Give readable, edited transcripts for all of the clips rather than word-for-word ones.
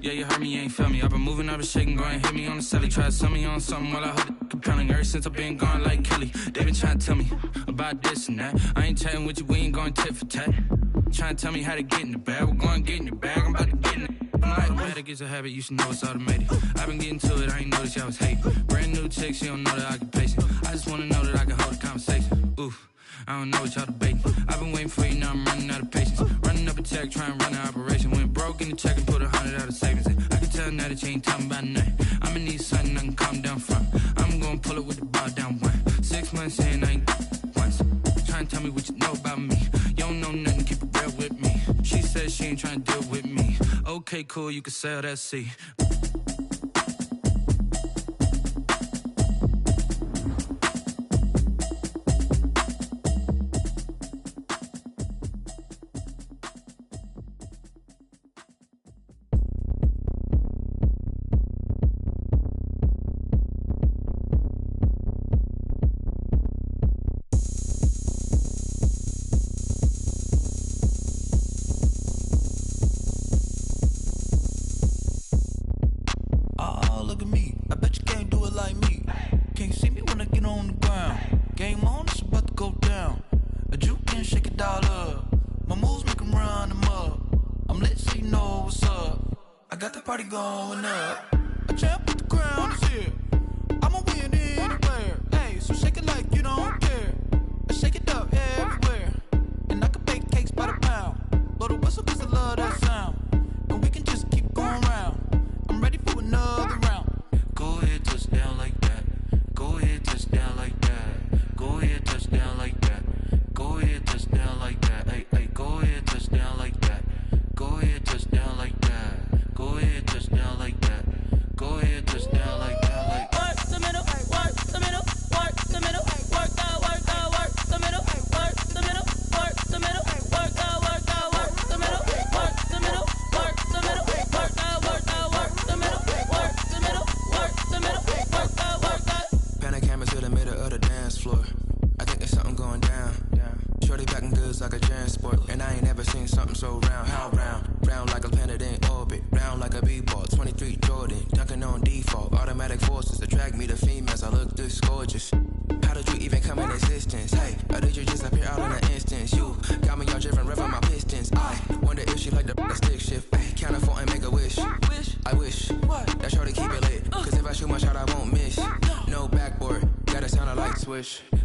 Yeah, you heard me, you ain't feel me. I've been moving, I've been shaking, go and hit me on the celly. Try to sell me on something while I hold it compelling. Ever since I've been gone like Kelly, they been trying to tell me about this and that. I ain't chatting with you, we ain't going tit for tat. Trying to tell me how to get in the bag, we're going to get in the bag, I'm about to get in it. I'm like, automatic is a habit, you should know it's automated. I've been getting to it, I ain't noticed y'all was hating. Brand new chick, she don't know the occupation. I just wanna know that I can hold a conversation. Oof, I don't know what y'all debating. I've been waiting for you, now I'm running out of patience. Running up a check, trying to run an operation. Went broke in the check and put 100 out of savings in. I can tell now that you ain't talking about nothing. I'ma need something I can calm down from. I'm gonna pull it with the bar down one. 6 months in, I ain't once. Trying to tell me what you know about me. You don't know nothing, keep it real with me. She said she ain't trying to deal with me. Okay, cool, you can sell that seat.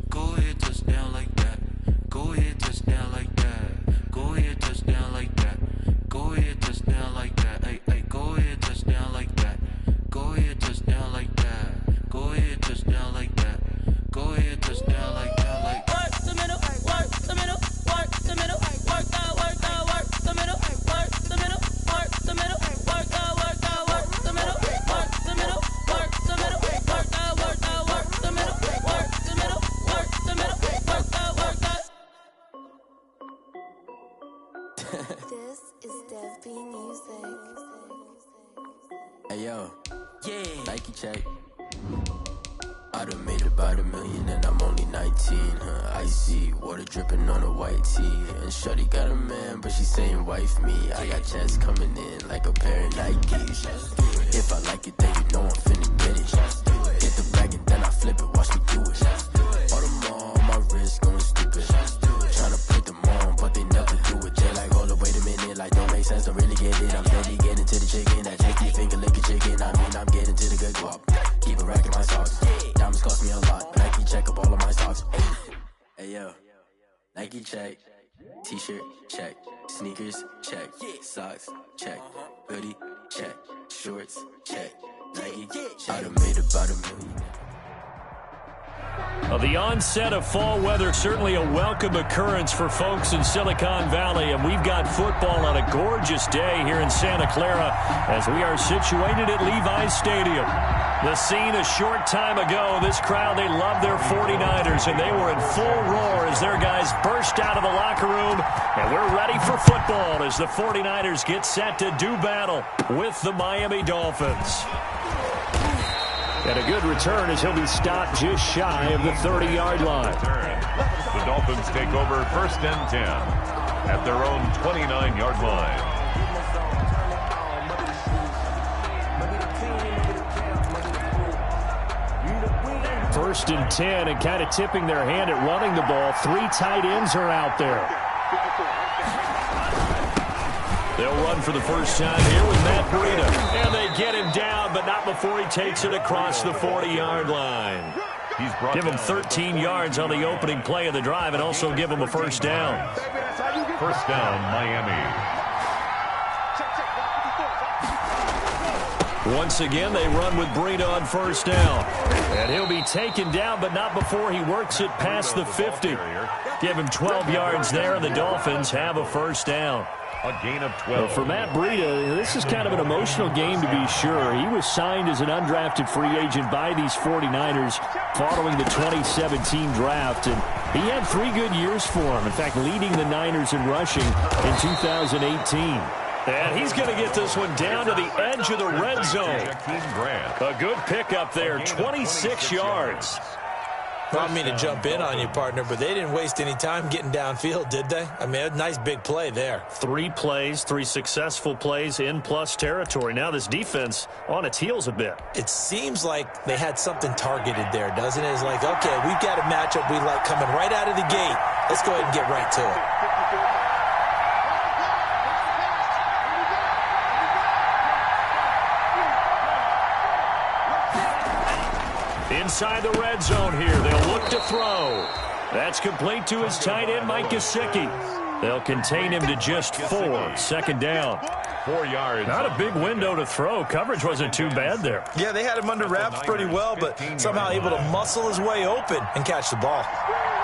Go ahead, touch down like that. Go ahead, touch down like that. Go ahead, touch down like that. Go ahead, touch down like that. Hey, hey, go ahead, touch down like that. Go ahead, touch down like that. Go ahead, touch down like that. Go ahead, touch down like that. Like work the middle, work the middle, work the middle, work out, work out, work the middle, work the middle, work the middle, work out, work out, work the middle, work the middle, work the middle, work out, work out, work the middle, work the middle, work the middle, work out, work out. This is Dev B Music. Hey yo, yeah, Nike check. I done made about $1 million and I'm only 19, icy, water dripping on a white tee. And shorty got a man, but she saying wife me. I got checks coming in like a pair of Nikes. If I like it, then you know I'm finna get it. Hit the bag and then I flip it, watch me do it. Audemars on my wrist, going stupid. Tryna put them on, but they never do it. They're like, hold up, wait a minute, like don't make sense, don't really get it. I'm steady getting to the chicken, that tasty finger licking chicken. I mean, I'm getting to the good guap. Keep a rack in my socks. Diamonds cost me a lot. Nike check up all of my socks. Hey yo, Nike check. T-shirt check. Sneakers check. Socks check. Hoodie check. Shorts check. Nike. I done made about $1 million. The onset of fall weather, certainly a welcome occurrence for folks in Silicon Valley, and we've got football on a gorgeous day here in Santa Clara as we are situated at Levi's Stadium. The scene a short time ago, this crowd, they love their 49ers, and they were in full roar as their guys burst out of the locker room, and we're ready for football as the 49ers get set to do battle with the Miami Dolphins. And a good return as he'll be stopped just shy of the 30-yard line. The Dolphins take over 1st and 10 at their own 29-yard line. 1st and 10 and kind of tipping their hand at running the ball. 3 tight ends are out there. They'll run for the first time here with Matt Breida. And they get him down, but not before he takes it across the 40-yard line. Give him 13 yards on the opening play of the drive and also give him a first down. First down, Miami. Once again, they run with Breida on first down. And he'll be taken down, but not before he works it past the 50. Give him 12 yards there, and the Dolphins have a first down. A gain of 12. For Matt Breida, this is kind of an emotional game to be sure. He was signed as an undrafted free agent by these 49ers following the 2017 draft, and he had 3 good years for him. In fact, leading the Niners in rushing in 2018. And he's going to get this one down to the edge of the red zone. A good pickup there, 26 yards. I don't mean to jump in on you, partner, but they didn't waste any time getting downfield, did they? I mean, a nice big play there. 3 plays, 3 successful plays in plus territory. Now this defense on its heels a bit. It seems like they had something targeted there, doesn't it? It's like, okay, we've got a matchup we like coming right out of the gate. Let's go ahead and get right to it. Inside the red zone here. They'll look to throw. That's complete to his tight end, Mike Gesicki. They'll contain him to just 4. Second down. 4 yards. Not a big window to throw. Coverage wasn't too bad there. Yeah, they had him under wraps pretty well, but somehow able to muscle his way open and catch the ball.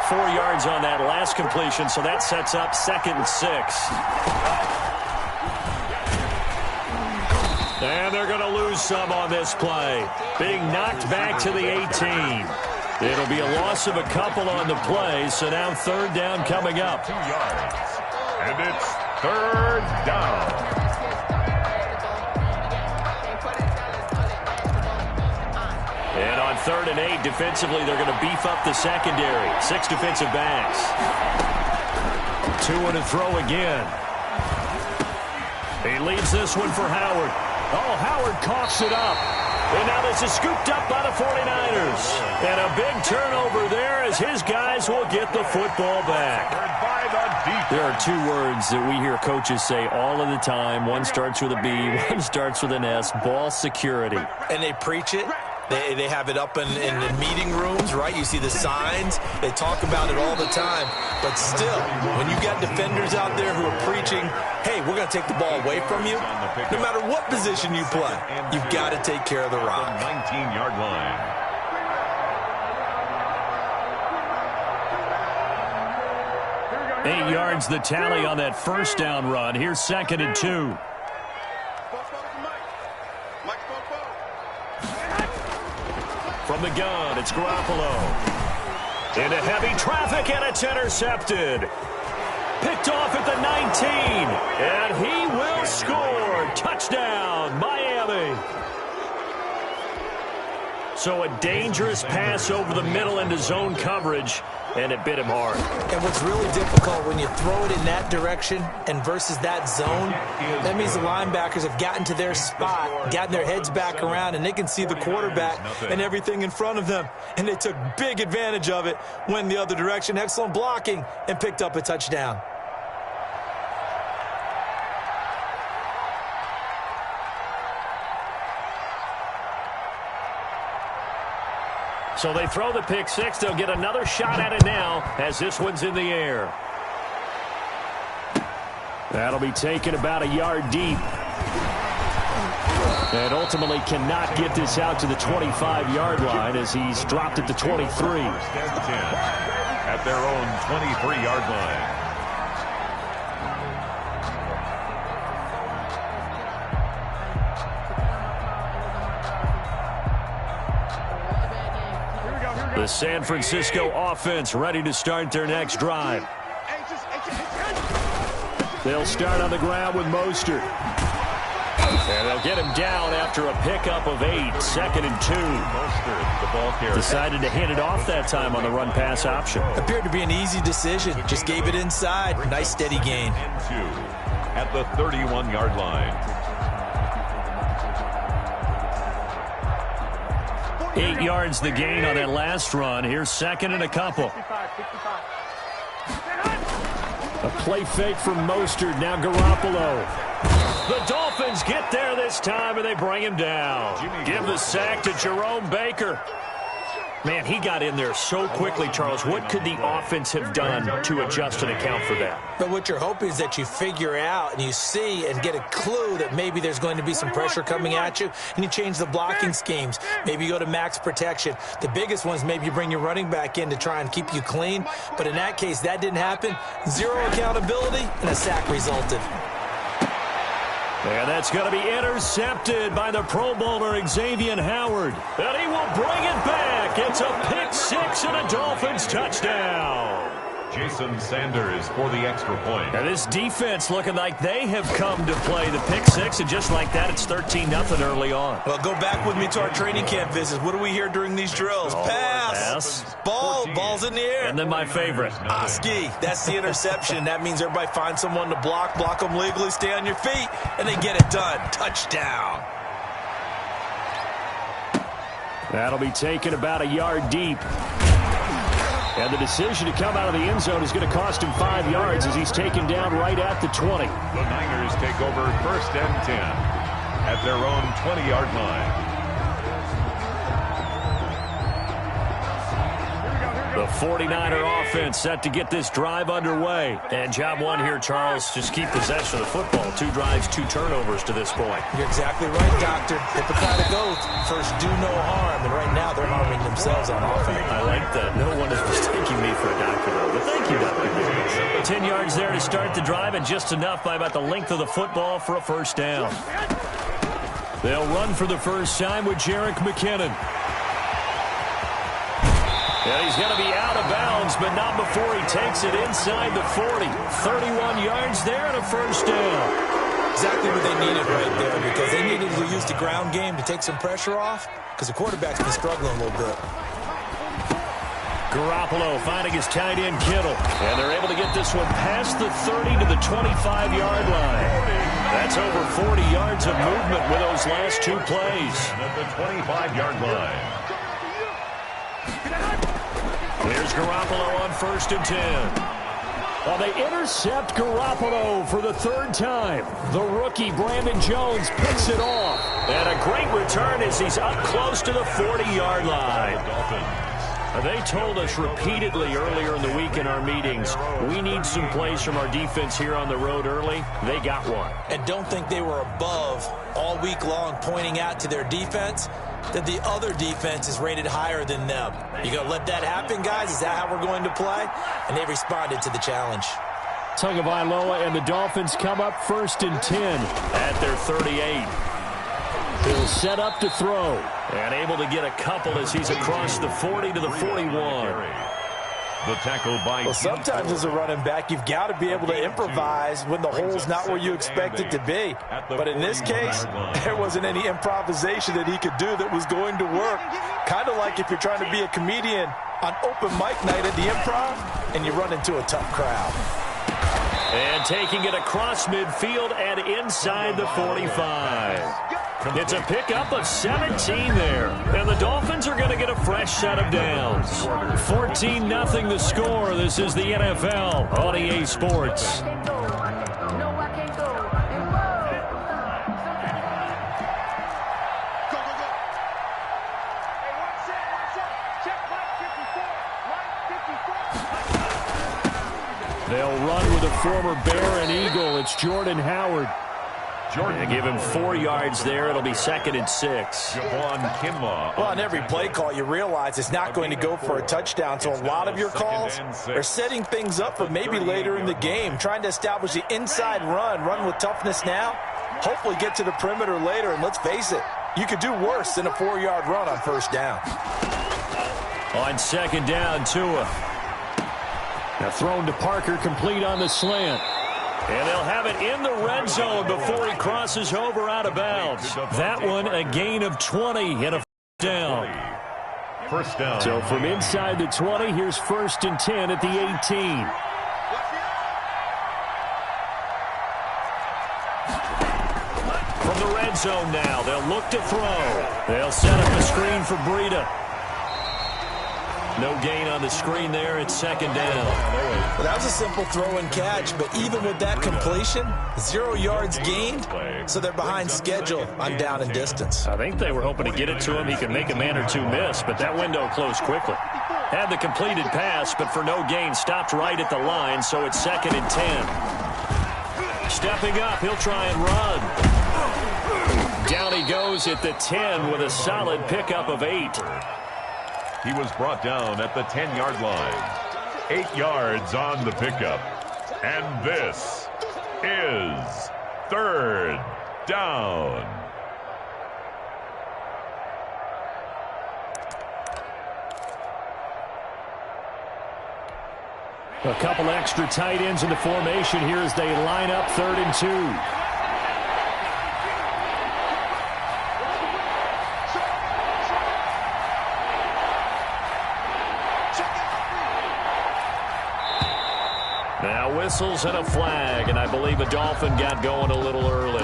4 yards on that last completion, so that sets up 2nd and 6. And they're going to lose some on this play. Being knocked back to the 18. It'll be a loss of a couple on the play, so now 3rd down coming up. 2 yards. And it's 3rd down. And on 3rd and 8, defensively, they're going to beef up the secondary. 6 defensive backs. 2 and a throw again. He leaves this one for Howard. Oh, Howard coughs it up. And now this is scooped up by the 49ers. And a big turnover there as his guys will get the football back. There are 2 words that we hear coaches say all of the time. One starts with a B, one starts with an S. Ball security. And they preach it. They have it up in the meeting rooms, right? You see the signs. They talk about it all the time. But still, when you got defenders out there who are preaching, hey, we're going to take the ball away from you, no matter what position you play, you've got to take care of the rock. 19-yard line. Eight yards the tally on that first down run. Here's 2nd and 2. From the gun, it's Garoppolo. Into heavy traffic, and it's intercepted. Picked off at the 19. And he will score. Touchdown, Miami. So a dangerous pass over the middle into zone coverage, and it bit him hard. And what's really difficult when you throw it in that direction and versus that zone, that means the linebackers have gotten to their spot, gotten their heads back around, and they can see the quarterback and everything in front of them. And they took big advantage of it, went the other direction, excellent blocking, and picked up a touchdown. So they throw the pick 6. They'll get another shot at it now as this one's in the air. That'll be taken about a yard deep. And ultimately cannot get this out to the 25-yard line as he's dropped it to 23. At their own 23-yard line. The San Francisco offense ready to start their next drive. They'll start on the ground with Mostert. And they'll get him down after a pickup of 8. 2nd and 2. Mostert, the ball carrier. Decided to hand it off that time on the run-pass option. Appeared to be an easy decision. Just gave it inside. Nice steady gain. 2 at the 31-yard line. 8 yards the gain on that last run. Here's second and a couple. A play fake from Mostert. Now Garoppolo. The Dolphins get there this time, and they bring him down. Give the sack to Jerome Baker. Man, he got in there so quickly, Charles. What could the offense have done to adjust and account for that? But what you're hoping is that you figure out and you see and get a clue that maybe there's going to be some pressure coming at you, and you change the blocking schemes. Maybe you go to max protection. The biggest one is maybe you bring your running back in to try and keep you clean. But in that case, that didn't happen. Zero accountability, and a sack resulted. And that's going to be intercepted by the Pro Bowler, Xavier Howard. And he will bring it back. It's a pick six and a Dolphins touchdown. Jason Sanders for the extra point. Now this defense looking like they have come to play the pick six, and just like that, it's 13-0 early on. Well, go back with me to our training camp visits. What do we hear during these drills? Pass. Ball's in the air. And then my favorite. Ski. That's the interception. That means everybody finds someone to block them legally, stay on your feet, and they get it done. Touchdown. That'll be taken about a yard deep. And the decision to come out of the end zone is going to cost him 5 yards as he's taken down right at the 20. The Niners take over 1st and 10 at their own 20-yard line. The 49er offense set to get this drive underway. And job one here, Charles, just keep possession of the football. 2 drives, 2 turnovers to this point. You're exactly right, Doctor. Hippocratic oath. First, do no harm. And right now, they're harming themselves on offense. I like that. No one is mistaking me for a doctor, though. But thank you, Dr. 10 yards there to start the drive, and just enough by about the length of the football for a first down. They'll run for the first time with Jerick McKinnon. And he's going to be out of bounds, but not before he takes it inside the 40. 31 yards there and a first down. Exactly what they needed right there, because they needed to use the ground game to take some pressure off, because the quarterback's been struggling a little bit. Garoppolo finding his tight end Kittle. And they're able to get this one past the 30 to the 25-yard line. That's over 40 yards of movement with those last 2 plays. At the 25-yard line. Here's Garoppolo on 1st and 10. Well, they intercept Garoppolo for the 3rd time. The rookie, Brandon Jones, picks it off. And a great return as he's up close to the 40-yard line. They told us repeatedly earlier in the week in our meetings, we need some plays from our defense here on the road early. They got one. And don't think they were above all week long pointing out to their defense that the other defense is rated higher than them. You going to let that happen, guys? Is that how we're going to play? And they responded to the challenge. Tagovailoa and the Dolphins come up 1st and 10 at their 38. He'll set up to throw. And able to get a couple as he's across the 40 to the 41. The tackle by... Well, sometimes as a running back, you've got to be able to improvise when the hole's not where you expect it to be. But in this case, there wasn't any improvisation that he could do that was going to work. Kind of like if you're trying to be a comedian on open mic night at the Improv and you run into a tough crowd. And taking it across midfield and inside the 45. It's a pickup of 17 there. And the Dolphins are going to get a fresh set of downs. 14-0 the score. This is the NFL on EA Sports. They'll run with a former Bear and Eagle. It's Jordan Howard. Jordan, give him 4 yards there. It'll be 2nd and 6. Well, on every play call, you realize it's not going to go for a touchdown. So a lot of your calls are setting things up for maybe later in the game, trying to establish the inside run with toughness now, hopefully get to the perimeter later. And let's face it, you could do worse than a 4-yard run on 1st down. On 2nd down, Tua. Now thrown to Parker, complete on the slant. And they'll have it in the red zone before he crosses over out of bounds. That one, a gain of 20 and a down. First down. So from inside the 20, here's 1st and 10 at the 18. From the red zone now. They'll look to throw. They'll set up the screen for Breida. No gain on the screen there. It's second down. Well, that was a simple throw and catch, but even with that completion, 0 yards gained, so they're behind schedule on down and distance. I think they were hoping to get it to him. He could make a man or two miss, but that window closed quickly. Had the completed pass, but for no gain, stopped right at the line, so it's second and 10. Stepping up, he'll try and run. Down he goes at the 10 with a solid pickup of 8. He was brought down at the 10-yard line. 8 yards on the pickup. And this is third down. A couple extra tight ends in the formation here as they line up 3rd and 2. Now whistles and a flag, and I believe a Dolphin got going a little early.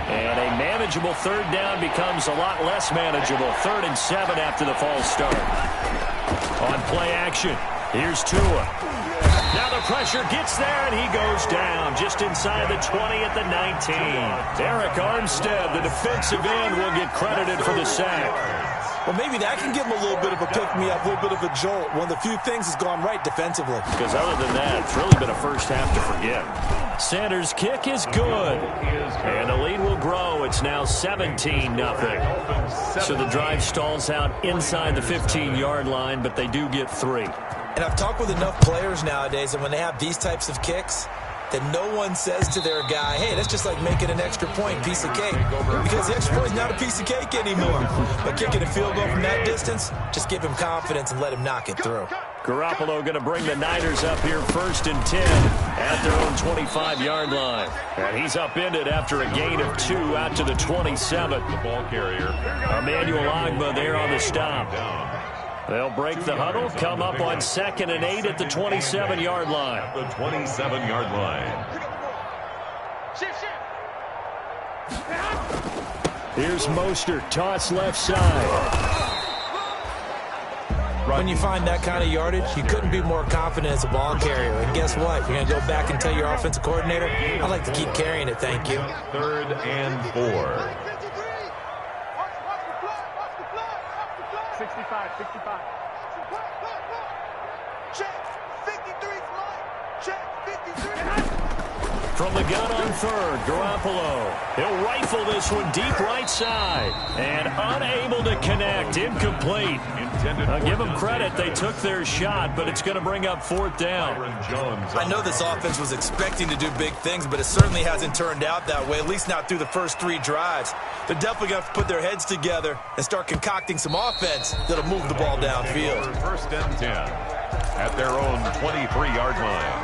And a manageable 3rd down becomes a lot less manageable. 3rd and 7 after the false start. On play action, here's Tua. Now the pressure gets there, and he goes down just inside the 20 at the 19. Eric Armstead, the defensive end, will get credited for the sack. Well, maybe that can give him a little bit of a pick-me-up, a little bit of a jolt. One of the few things has gone right defensively. Because other than that, it's really been a first half to forget. Sanders' kick is good. And the lead will grow. It's now 17-0. So the drive stalls out inside the 15-yard line, but they do get 3. And I've talked with enough players nowadays, and when they have these types of kicks, that no one says to their guy, hey, that's just like making an extra point, piece of cake. Because the extra point is not a piece of cake anymore. But kicking a field goal from that distance, just give him confidence and let him knock it through. Garoppolo going to bring the Niners up here 1st and 10 at their own 25-yard line. And he's upended after a gain of 2 out to the 27. The ball carrier. Emmanuel Ogbah there on the stop. They'll break the huddle, come up on 2nd and 8 at the 27-yard line. The 27-yard line. Here's Mostert, toss left side. When you find that kind of yardage, you couldn't be more confident as a ball carrier. And guess what? You're going to go back and tell your offensive coordinator, I'd like to keep carrying it, thank you. 3rd and 4. 65. Check. 53's mine. Check. 53. From the gun on 3rd, Garoppolo. He'll rifle this one deep right side. And unable to connect. Incomplete. I'll give them credit. They took their shot, but it's going to bring up 4th down. I know this offense was expecting to do big things, but it certainly hasn't turned out that way, at least not through the first 3 drives. They're definitely going to have to put their heads together and start concocting some offense that'll move the ball downfield. 1st and 10 at their own 23-yard line.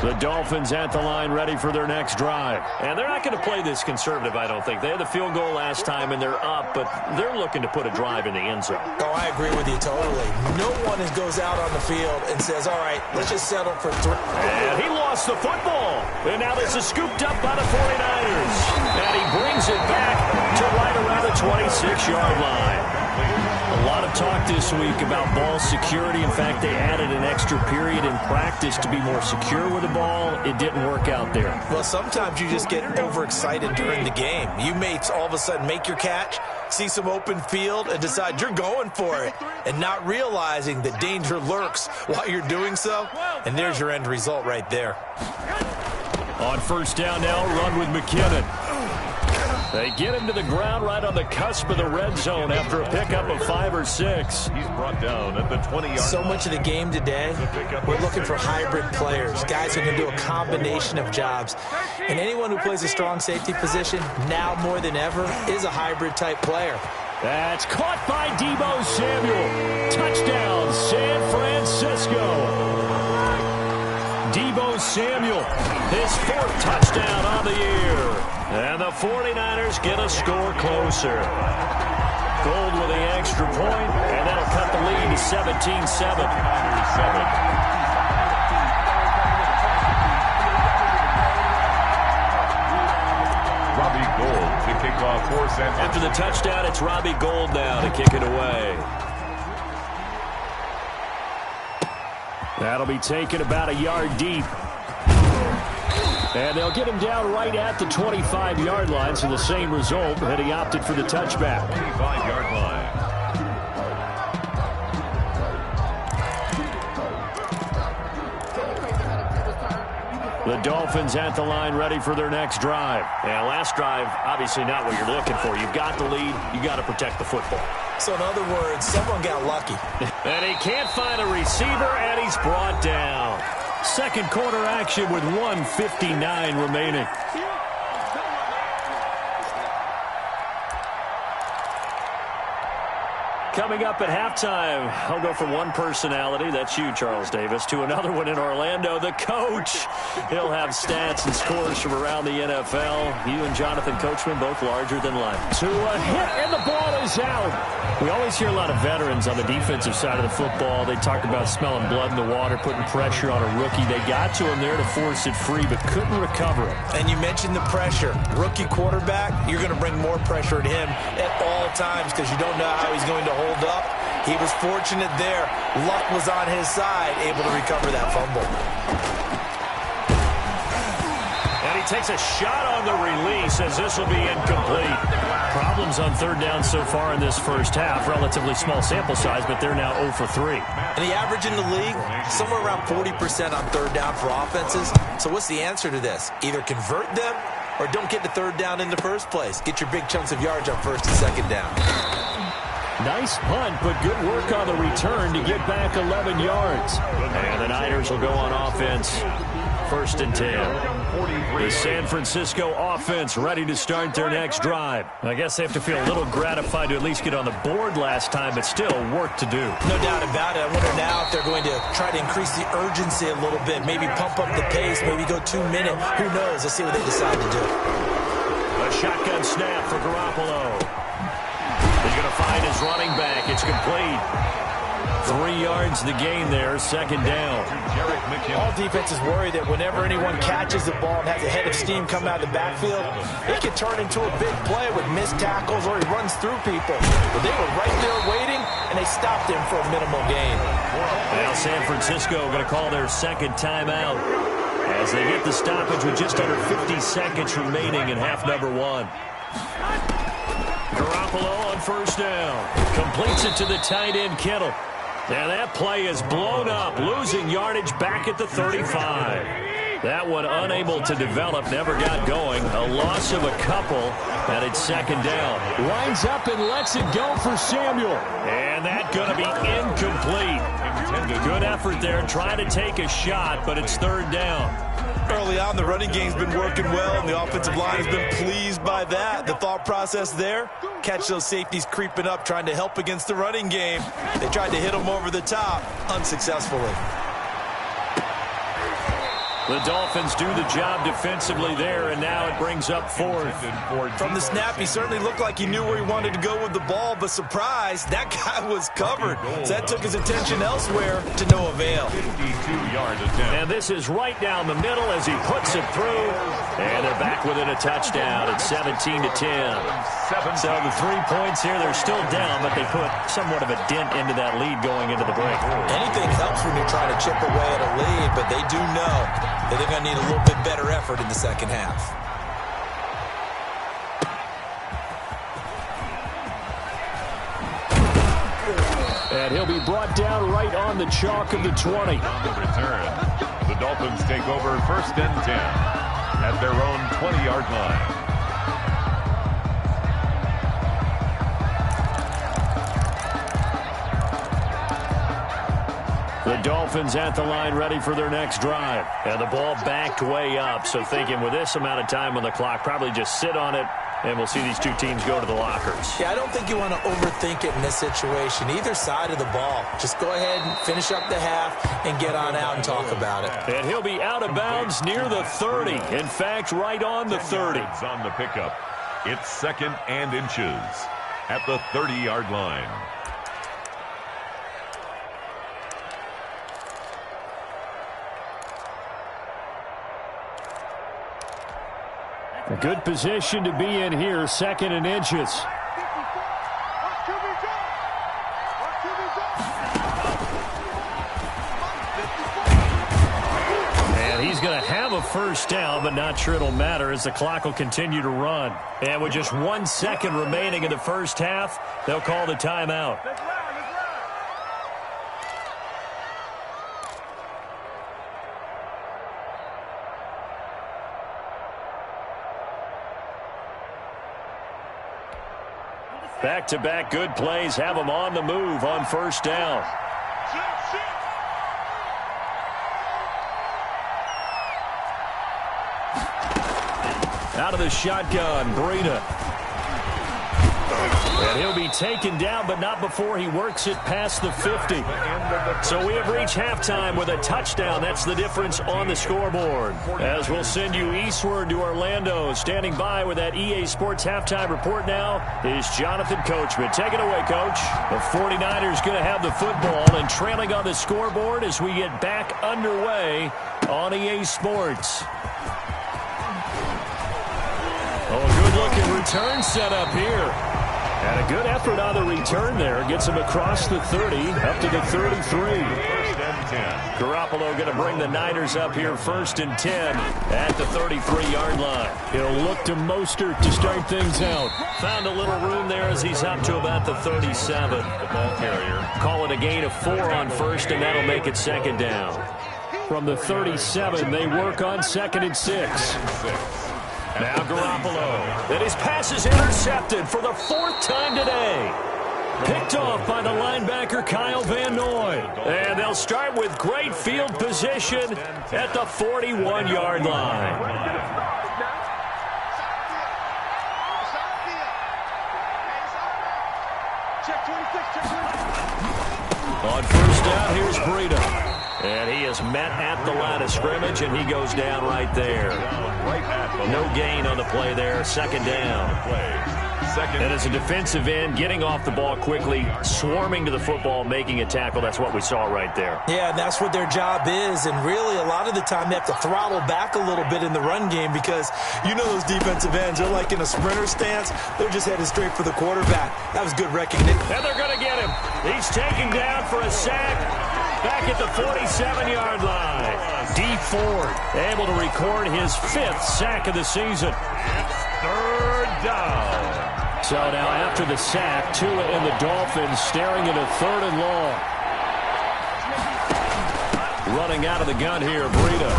The Dolphins at the line ready for their next drive. And they're not going to play this conservative, I don't think. They had the field goal last time, and they're up, but they're looking to put a drive in the end zone. Oh, I agree with you totally. No one goes out on the field and says, all right, let's just settle for 3. And he lost the football. And now this is scooped up by the 49ers. And he brings it back to right around the 26-yard line. A lot of talk this week about ball security. In fact, they added an extra period in practice to be more secure with the ball. It didn't work out there. Well, sometimes you just get overexcited during the game. You may all of a sudden make your catch, see some open field, and decide you're going for it, and not realizing that danger lurks while you're doing so. And there's your end result right there. On 1st down now, run with McKinnon. They get him to the ground right on the cusp of the red zone after a pickup of 5 or 6. He's brought down at the 20-yard line. So much of the game today, we're looking for hybrid players, guys who can do a combination of jobs. And anyone who plays a strong safety position, now more than ever, is a hybrid-type player. That's caught by Deebo Samuel. Touchdown, San Francisco. Deebo Deebo Samuel, his 4th touchdown on the year. And the 49ers get a score closer. Gold with the extra point, and that'll cut the lead to 17-7. Robbie Gould to kick off for San Francisco. After the touchdown, it's Robbie Gould now to kick it away. That'll be taken about a yard deep. And they'll get him down right at the 25-yard line, so the same result, and he opted for the touchback. 25-yard line. The Dolphins at the line ready for their next drive. And last drive, obviously not what you're looking for. You've got the lead. You got to protect the football. So in other words, someone got lucky. And he can't find a receiver, and he's brought down. Second quarter action with 1:59 remaining. Coming up at halftime, I'll go from one personality, that's you, Charles Davis, to another one in Orlando, the coach. He'll have stats and scores from around the NFL. You and Jonathan Coachman, both larger than life. To a hit, and the ball is out. We always hear a lot of veterans on the defensive side of the football. They talk about smelling blood in the water, putting pressure on a rookie. They got to him there to force it free, but couldn't recover it. And you mentioned the pressure. Rookie quarterback, you're going to bring more pressure at him at all times because you don't know how he's going to hold up. He was fortunate there. Luck was on his side, able to recover that fumble. And he takes a shot on the release as this will be incomplete. Problems on third down so far in this first half. Relatively small sample size, but they're now 0 for 3. And the average in the league, somewhere around 40% on third down for offenses. So what's the answer to this? Either convert them or don't get to third down in the first place. Get your big chunks of yards on first and second down. Nice punt, but good work on the return to get back 11 yards. And the Niners will go on offense. 1st and 10. The San Francisco offense ready to start their next drive. I guess they have to feel a little gratified to at least get on the board last time, but still work to do. No doubt about it. I wonder now if they're going to try to increase the urgency a little bit, maybe pump up the pace, maybe go 2-minute. Who knows? Let's see what they decide to do. A shotgun snap for Garoppolo. He's going to find his running back. It's complete. 3 yards the gain there, second down. All defenses worry that whenever anyone catches the ball and has a head of steam coming out of the backfield, it can turn into a big play with missed tackles or he runs through people. But they were right there waiting, and they stopped him for a minimal gain. Now San Francisco going to call their second timeout as they get the stoppage with just under 50 seconds remaining in half number 1. Garoppolo on first down. Completes it to the tight end, Kittle. And that play is blown up, losing yardage back at the 35. That one unable to develop, never got going. A loss of a couple, and it's second down. Lines up and lets it go for Samuel. And that's going to be incomplete. Good effort there, trying to take a shot, but it's third down. Early on, the running game's been working well, and the offensive line has been pleased by that. The thought process there, catch those safeties creeping up, trying to help against the running game. They tried to hit them over the top, unsuccessfully. The Dolphins do the job defensively there, and now it brings up 4th. From the snap, he certainly looked like he knew where he wanted to go with the ball, but surprise, that guy was covered. So that took his attention elsewhere to no avail. 52-yard attempt. And this is right down the middle as he puts it through. And they're back within a touchdown at 17-10. So the 3 points here, they're still down, but they put somewhat of a dent into that lead going into the break. Anything helps when you're trying to chip away at a lead, but they do know that they're going to need a little bit better effort in the second half. And he'll be brought down right on the chalk of the 20. On the return, the Dolphins take over 1st and 10 at their own 20-yard line. The Dolphins at the line ready for their next drive. And the ball backed way up. So thinking with this amount of time on the clock, probably just sit on it, and we'll see these two teams go to the lockers. Yeah, I don't think you want to overthink it in this situation. Either side of the ball. Just go ahead and finish up the half and get on out and talk about it. And he'll be out of bounds near the 30. In fact, right on the 30. On the pickup. It's 2nd and inches at the 30-yard line. A good position to be in here, 2nd and inches. And he's going to have a first down, but not sure it'll matter as the clock will continue to run. And with just 1 second remaining in the first half, they'll call the timeout. Back-to-back good plays have them on the move on first down. Out of the shotgun, Breida. And he'll be taken down, but not before he works it past the 50. So we have reached halftime with a touchdown. That's the difference on the scoreboard. As we'll send you eastward to Orlando. Standing by with that EA Sports halftime report now is Jonathan Coachman. Take it away, Coach. The 49ers going to have the football and trailing on the scoreboard as we get back underway on EA Sports. Oh, good-looking return set up here. And a good effort on the return there. Gets him across the 30, up to the 33. 1st and 10. Garoppolo going to bring the Niners up here 1st and 10 at the 33-yard line. He'll look to Mostert to start things out. Found a little room there as he's up to about the 37. The ball carrier. Call it a gain of 4 on first, and that'll make it 2nd down. From the 37, they work on 2nd and 6. Now Garoppolo. And his pass is intercepted for the 4th time today. Picked off by the linebacker Kyle Van Noy. And they'll start with great field position at the 41-yard line. On first down, here's Breida. And he is met at the line of scrimmage, and he goes down right there. No gain on the play there. 2nd down. And as a defensive end, getting off the ball quickly, swarming to the football, making a tackle. That's what we saw right there. Yeah, and that's what their job is. And really, a lot of the time, they have to throttle back a little bit in the run game because you know those defensive ends, they're like in a sprinter stance. They're just headed straight for the quarterback. That was good recognition. And they're going to get him. He's taken down for a sack. Back at the 47-yard line. Dee Ford able to record his 5th sack of the season. 3rd down. So now after the sack, Tua and the Dolphins staring at a 3rd and long. Running out of the gun here, Breida.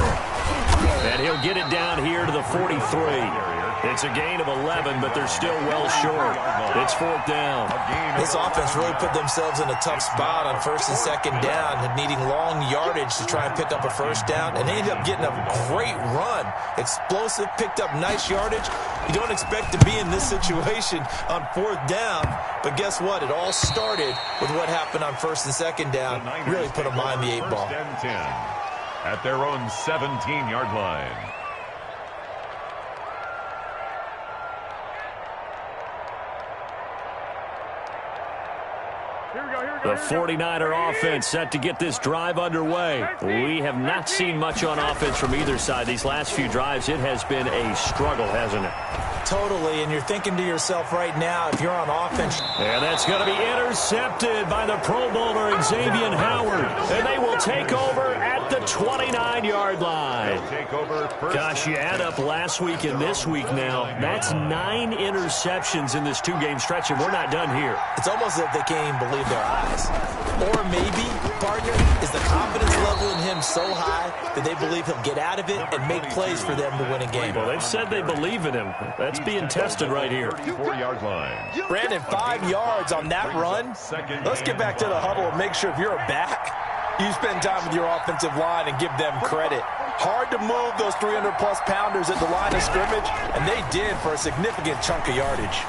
And he'll get it down here to the 43. It's a gain of 11, but they're still well short. It's 4th down. This offense really put themselves in a tough spot on 1st and 2nd down, needing long yardage to try and pick up a first down, and they ended up getting a great run. Explosive, picked up nice yardage. You don't expect to be in this situation on 4th down, but guess what? It all started with what happened on 1st and 2nd down. Really put them behind the 8 ball. 1st and 10 at their own 17-yard line. The 49er offense set to get this drive underway. We have not seen much on offense from either side. These last few drives, it has been a struggle, hasn't it? Totally, and you're thinking to yourself right now, if you're on offense. And that's going to be intercepted by the Pro Bowler Xavier Howard. And they will take over at the 29-yard line. Gosh, you add up last week and this week now, that's 9 interceptions in this 2-game stretch, and we're not done here. It's almost as if they can't even believe their eyes. Or maybe, partner, is the confidence level in him so high that they believe he'll get out of it and make plays for them to win a game. Well, they've said they believe in him. That's being tested right here. 34-yard line. Brandon, 5 yards on that run. Let's get back to the huddle and make sure if you're a back, You spend time with your offensive line and give them credit. Hard to move those 300-plus pounders at the line of scrimmage, and they did for a significant chunk of yardage.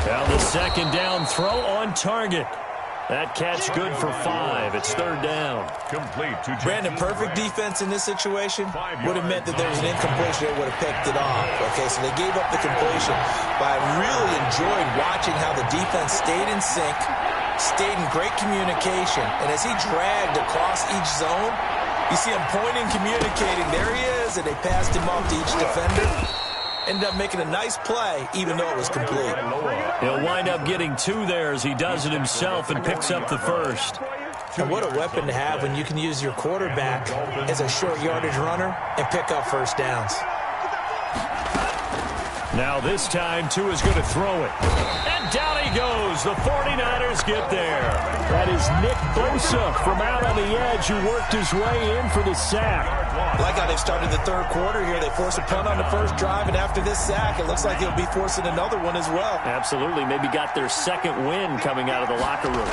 Now the second down throw on target. That catch good for 5. It's third down. Complete to Brandon, perfect defense in this situation would have meant that there was an incompletion that would have picked it off. Okay, so they gave up the completion. But I really enjoyed watching how the defense stayed in sync, stayed in great communication. And as he dragged across each zone, you see him pointing, communicating. There he is, and they passed him off to each defender. Ended up making a nice play, even though it was complete. He'll wind up getting 2 there as he does it himself and picks up the first. And what a weapon to have when you can use your quarterback as a short yardage runner and pick up first downs. Now this time, Tua's going to throw it. And down he goes. The 49ers get there. That is Nick Bosa from out on the edge who worked his way in for the sack. Like how they've started the third quarter here. They force a punt on the first drive, and after this sack, it looks like they'll be forcing another one as well. Absolutely. Maybe got their second win coming out of the locker room.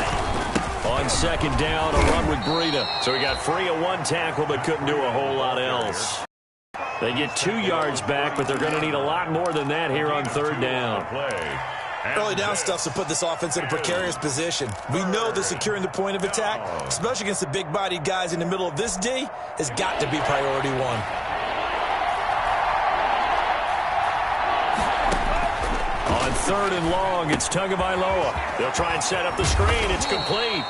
On second down, a run with Breida. So he got free of 1 tackle but couldn't do a whole lot else. They get 2 yards back, but they're going to need a lot more than that here on third down. Early down stuff's to put this offense in a precarious position. We know that securing the point of attack, especially against the big-bodied guys in the middle of this D, has got to be priority 1. On third and long, it's Tagovailoa. They'll try and set up the screen. It's complete.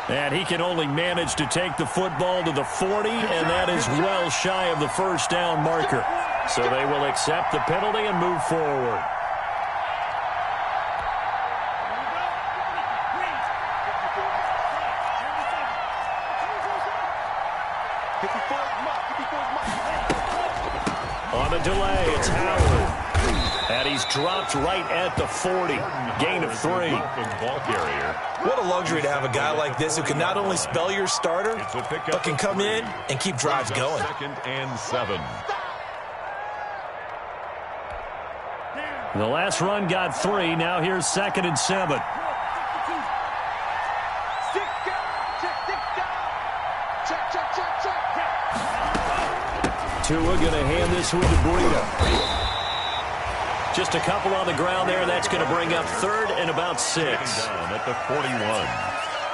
And he can only manage to take the football to the 40, and that is well shy of the first down marker. So they will accept the penalty and move forward. On the delay, it's Howard. And he's dropped right at the 40. Gain of 3. What a luxury to have a guy like this who can not only spell your starter, but can come in and keep drives going. 2nd and 7. The last run got 3. Now here's 2nd and 7. Tua going to hand this one to Breida. Just a couple on the ground there. That's going to bring up 3rd and about 6. Down at the 41.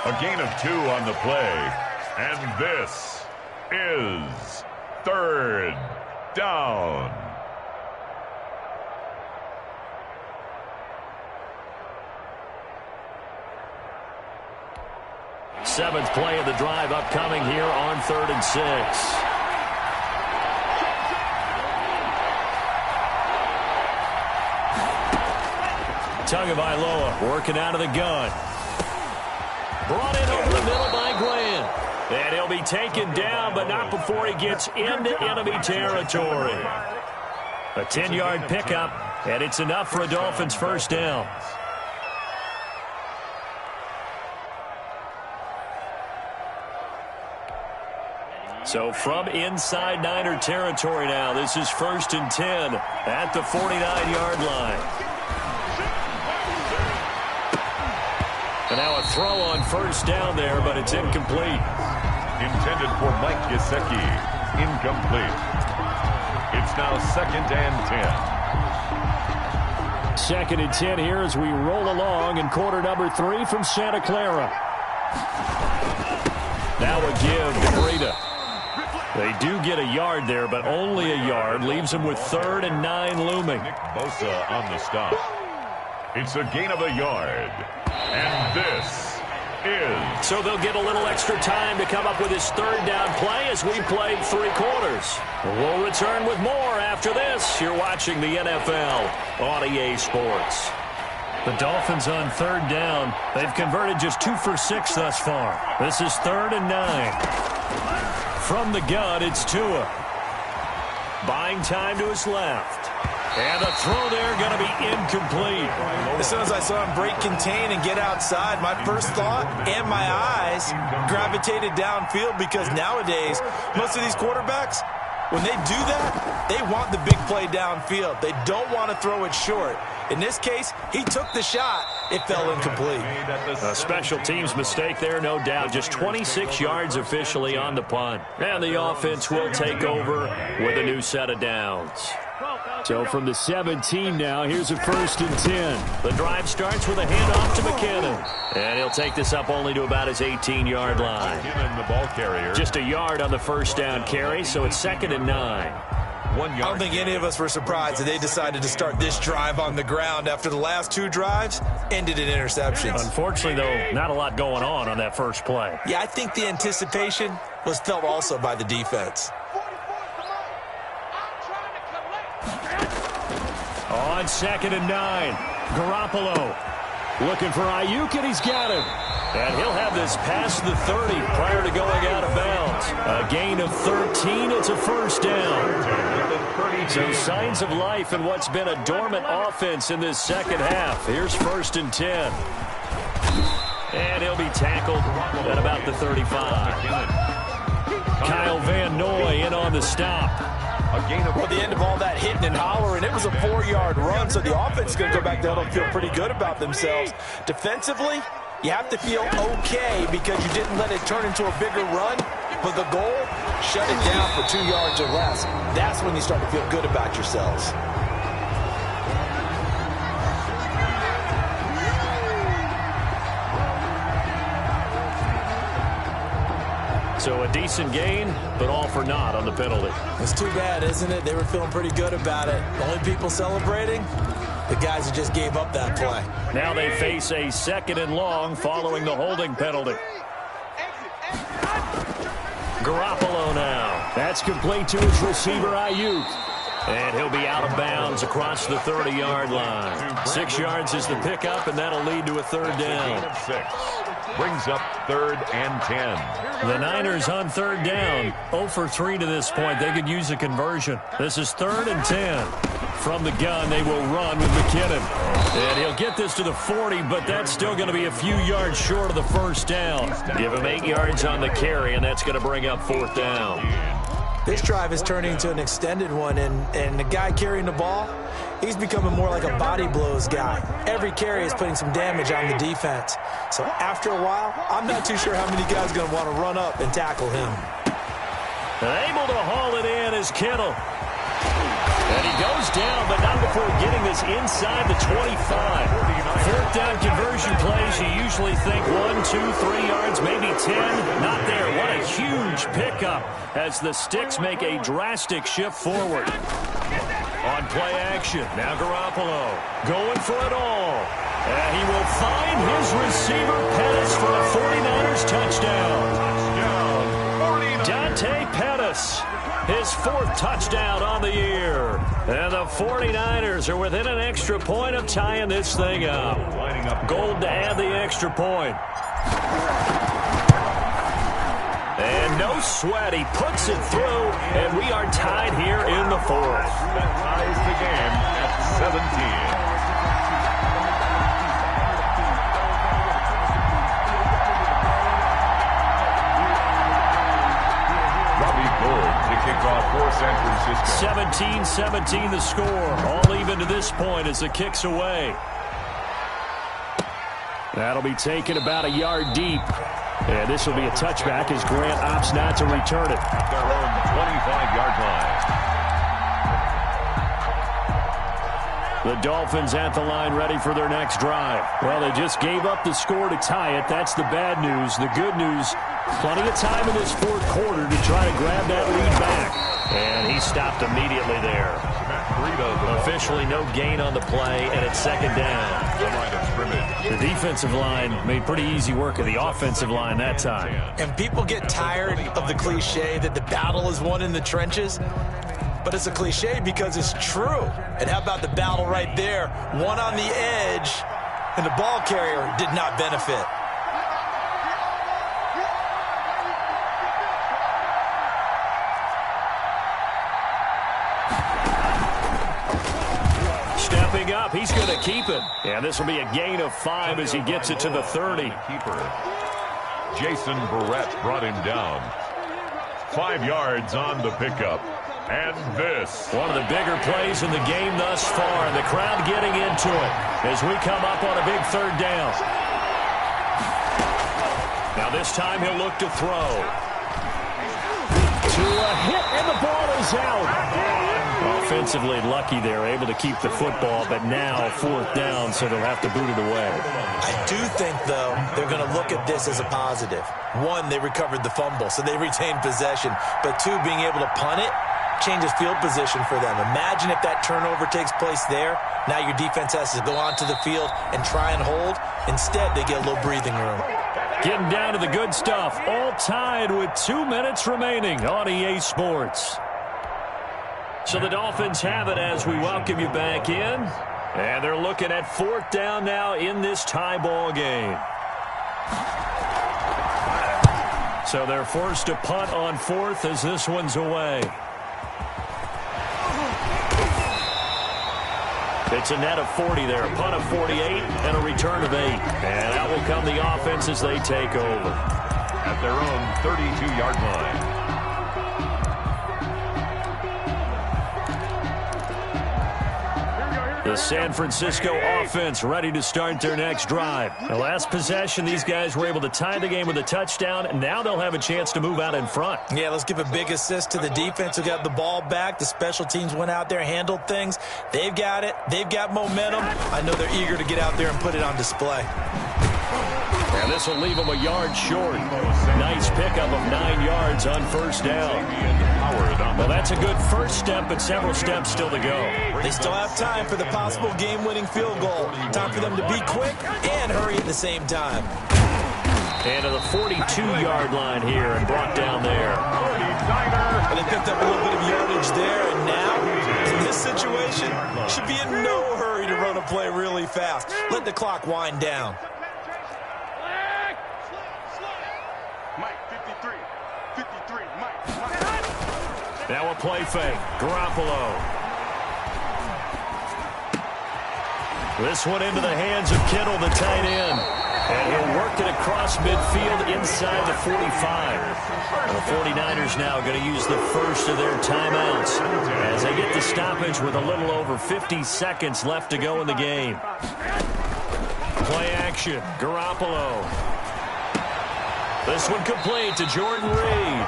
A gain of 2 on the play. And this is 3rd down. Seventh play of the drive upcoming here on 3rd and 6. Tagovailoa working out of the gun. Brought in over the middle by Glenn. And he'll be taken down, but not before he gets into enemy territory. A 10-yard pickup, and it's enough for a Dolphins first down. So from inside Niner territory now, this is 1st and 10 at the 49-yard line. And now a throw on first down there, but it's incomplete. Intended for Mike Gesicki. Incomplete. It's now 2nd and 10. 2nd and 10 here as we roll along in quarter number 3 from Santa Clara. Now a give to Breida. They do get a yard there, but only a yard. Leaves them with 3rd and 9 looming. Nick Bosa on the stop. It's a gain of a yard. And this is... So they'll get a little extra time to come up with his 3rd down play as we played 3 quarters. We'll return with more after this. You're watching the NFL on EA Sports. The Dolphins on 3rd down. They've converted just 2 for 6 thus far. This is 3rd and 9. From the gun, it's Tua. Buying time to his left. And the throw there going to be incomplete. As soon as I saw him break contain and get outside, my first thought and my eyes gravitated downfield because nowadays, most of these quarterbacks, When they do that, they want the big play downfield. They don't want to throw it short. In this case, he took the shot. It fell incomplete. A special teams mistake there, no doubt. Just 26 yards officially on the punt. And the offense will take over with a new set of downs. So from the 17 now, here's a 1st and 10. The drive starts with a handoff to McKinnon. And he'll take this up only to about his 18-yard line. The ball carrier. Just a yard on the first down carry, so it's 2nd and 9. 1 yard. I don't think any of us were surprised that they decided to start this drive on the ground after the last 2 drives ended in interceptions. Unfortunately, though, not a lot going on that first play. Yeah, I think the anticipation was felt also by the defense. On 2nd and 9, Garoppolo looking for Ayuk, and he's got him. And he'll have this past the 30 prior to going out of bounds. A gain of 13. It's a first down. So signs of life in what's been a dormant offense in this second half. Here's 1st and 10. And he'll be tackled at about the 35. Kyle Van Noy in on the stop. Well, the end of all that hitting and hollering, it was a 4-yard run, so the offense is going to go back down and feel pretty good about themselves. Defensively, you have to feel okay because you didn't let it turn into a bigger run. But the goal, shut it down for 2 yards or less. That's when you start to feel good about yourselves. So a decent gain, but all for naught on the penalty. It's too bad, isn't it? They were feeling pretty good about it. The only people celebrating, the guys who just gave up that play. Now they face a 2nd and long following the holding penalty. Garoppolo now. That's complete to his receiver, Ayuk. And he'll be out of bounds across the 30-yard line. 6 yards is the pickup, and that'll lead to a 3rd down. 6. Brings up 3rd and 10. The Niners on 3rd down. 0 for 3 to this point. They could use a conversion. This is 3rd and 10. From the gun, they will run with McKinnon. And he'll get this to the 40, but that's still going to be a few yards short of the first down. Give him 8 yards on the carry, and that's going to bring up 4th down. This drive is turning into an extended one, and the guy carrying the ball, he's becoming more like a body blows guy. Every carry is putting some damage on the defense. So after a while, I'm not too sure how many guys are going to want to run up and tackle him. Able to haul it in is Kittle. And he goes down, but not before getting this inside the 25. 4th down conversion plays, you usually think 1, 2, 3 yards, maybe 10. Not there. What a huge pickup as the Sticks make a drastic shift forward. On play action, now Garoppolo going for it all. And he will find his receiver, Pettis, for a 49ers touchdown. Dante Pettis, his 4th touchdown on the year. And the 49ers are within an extra point of tying this thing up. Gold to add the extra point. And no sweat, he puts it through, and we are tied here in the 4th. That ties the game at 17. Kickoff for San Francisco. 17-17 the score. All even to this point as the kick's away. That'll be taken about a yard deep. And this will be a touchback as Grant opts not to return it. At their own 25-yard line. The Dolphins at the line ready for their next drive. Well, they just gave up the score to tie it. That's the bad news. The good news, plenty of time in this 4th quarter to try to grab that lead back. And he stopped immediately there. Officially no gain on the play, and it's 2nd down. The defensive line made pretty easy work of the offensive line that time. And people get tired of the cliche that the battle is won in the trenches. But it's a cliche because it's true. And how about the battle right there? One on the edge, and the ball carrier did not benefit. Stepping up, he's going to keep it. And this will be a gain of 5 as he gets it to the 30. Jason Barrett brought him down. 5 yards on the pickup. And this. One of the bigger plays in the game thus far, and the crowd getting into it as we come up on a big third down. Now this time he'll look to throw. To a hit, and the ball is out. Offensively lucky they're able to keep the football, but now fourth down, so they'll have to boot it away. I do think, though, they're going to look at this as a positive. One, they recovered the fumble, so they retained possession. But two, being able to punt it changes field position for them. Imagine if that turnover takes place there. Now your defense has to go onto the field and try and hold. Instead, they get a little breathing room. Getting down to the good stuff. All tied with 2 minutes remaining on EA Sports. So the Dolphins have it as we welcome you back in. And they're looking at fourth down now in this tie ball game. So they're forced to punt on fourth as this one's away. It's a net of 40 there, a punt of 48, and a return of 8. And out will come the offense as they take over. At their own 32-yard line. The San Francisco offense ready to start their next drive. The last possession, these guys were able to tie the game with a touchdown, and now they'll have a chance to move out in front. Yeah, let's give a big assist to the defense who got the ball back. The special teams went out there, handled things. They've got it. They've got momentum. I know they're eager to get out there and put it on display. And this will leave them a yard short. Nice pickup of 9 yards on first down. Well, that's a good first step, but several steps still to go. They still have time for the possible game-winning field goal. Time for them to be quick and hurry at the same time. And to the 42-yard line here and brought down there. And they picked up a little bit of yardage there, and now, in this situation, should be in no hurry to run a play really fast. Let the clock wind down. Now a play fake. Garoppolo. This one into the hands of Kittle, the tight end. And he'll work it across midfield inside the 45. And the 49ers now going to use the first of their timeouts as they get the stoppage with a little over 50 seconds left to go in the game. Play action. Garoppolo. This one complete to Jordan Reed.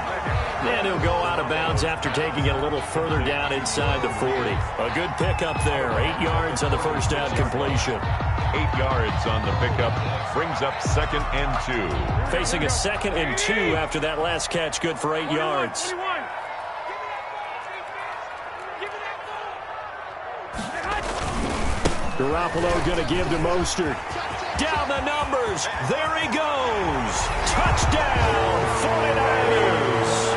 And he'll go out of bounds after taking it a little further down inside the 40. A good pickup there. 8 yards on the first down completion. 8 yards on the pickup. Brings up 2nd and 2. Facing a 2nd and 2 after that last catch. Good for 8 yards. Garoppolo going to give to Mostert. Down the numbers. There he goes. Touchdown, 49ers.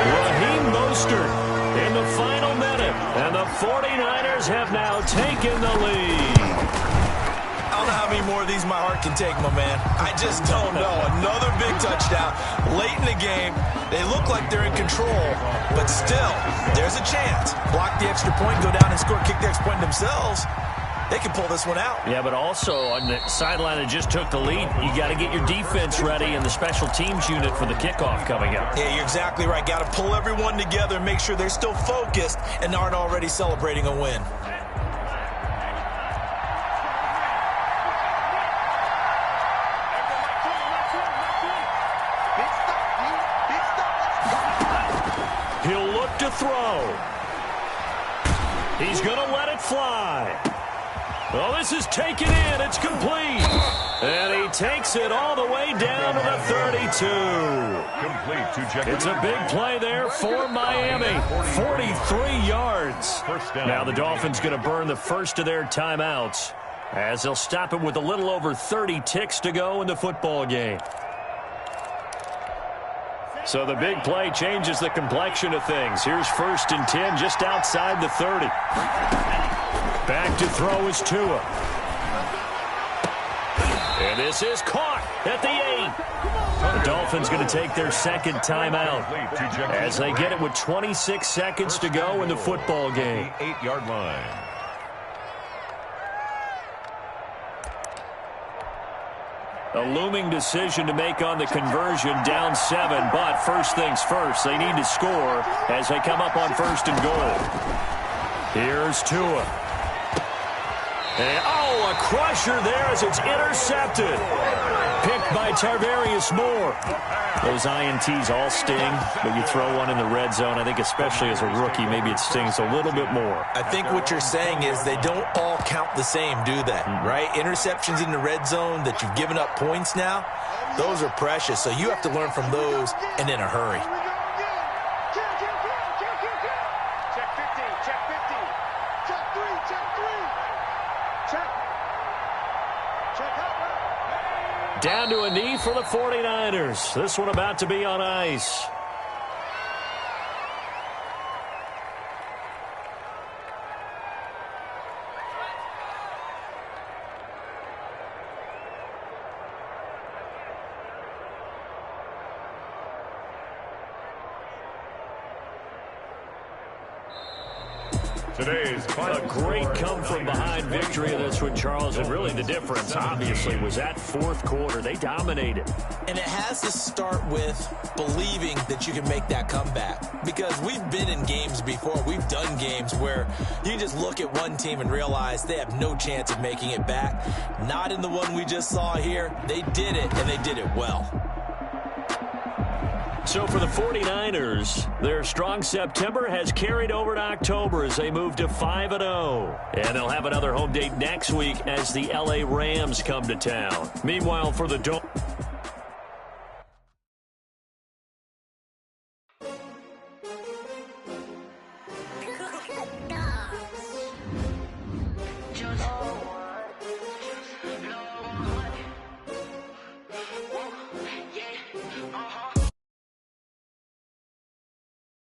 Raheem Mostert in the final minute. And the 49ers have now taken the lead. I don't know how many more of these my heart can take, my man. I just don't know. Another big touchdown late in the game. They look like they're in control, but still, there's a chance. Block the extra point, go down and score, kick the extra point themselves. They can pull this one out. Yeah, but also on the sideline that just took the lead, you got to get your defense ready and the special teams unit for the kickoff coming up. Yeah, you're exactly right. Got to pull everyone together and make sure they're still focused and aren't already celebrating a win. He'll look to throw. He's going to let it fly. Well, this is taken in. It's complete. And he takes it all the way down to the 32. Complete to Jack. It's a big play there for Miami. 43 yards. Now the Dolphins going to burn the first of their timeouts as they'll stop it with a little over 30 ticks to go in the football game. So the big play changes the complexion of things. Here's 1st and 10 just outside the 30. Back to throw is Tua. And this is caught at the 8. The Dolphins going to take their 2nd timeout as they get it with 26 seconds to go in the football game. 8-yard line. A looming decision to make on the conversion, down 7, but first things first, they need to score as they come up on 1st and goal. Here's Tua. And, a crusher there as it's intercepted. Picked by Tarvarius Moore. Those INTs all sting, but you throw one in the red zone, I think especially as a rookie, maybe it stings a little bit more. I think what you're saying is they don't all count the same, do they? Right? Interceptions in the red zone that you've given up points now, those are precious. So you have to learn from those and in a hurry. Check 50, check 50. Check 3, check 3. Check out. Down to a knee for the 49ers. This one about to be on ice. Today's A great come-from-behind victory in this one, Charles, and really the difference, obviously, was that 4th quarter. They dominated. And it has to start with believing that you can make that comeback. Because we've been in games before. We've done games where you just look at one team and realize they have no chance of making it back. Not in the one we just saw here. They did it, and they did it well. So for the 49ers, their strong September has carried over to October as they move to 5-0. And they'll have another home date next week as the LA Rams come to town. Meanwhile, for the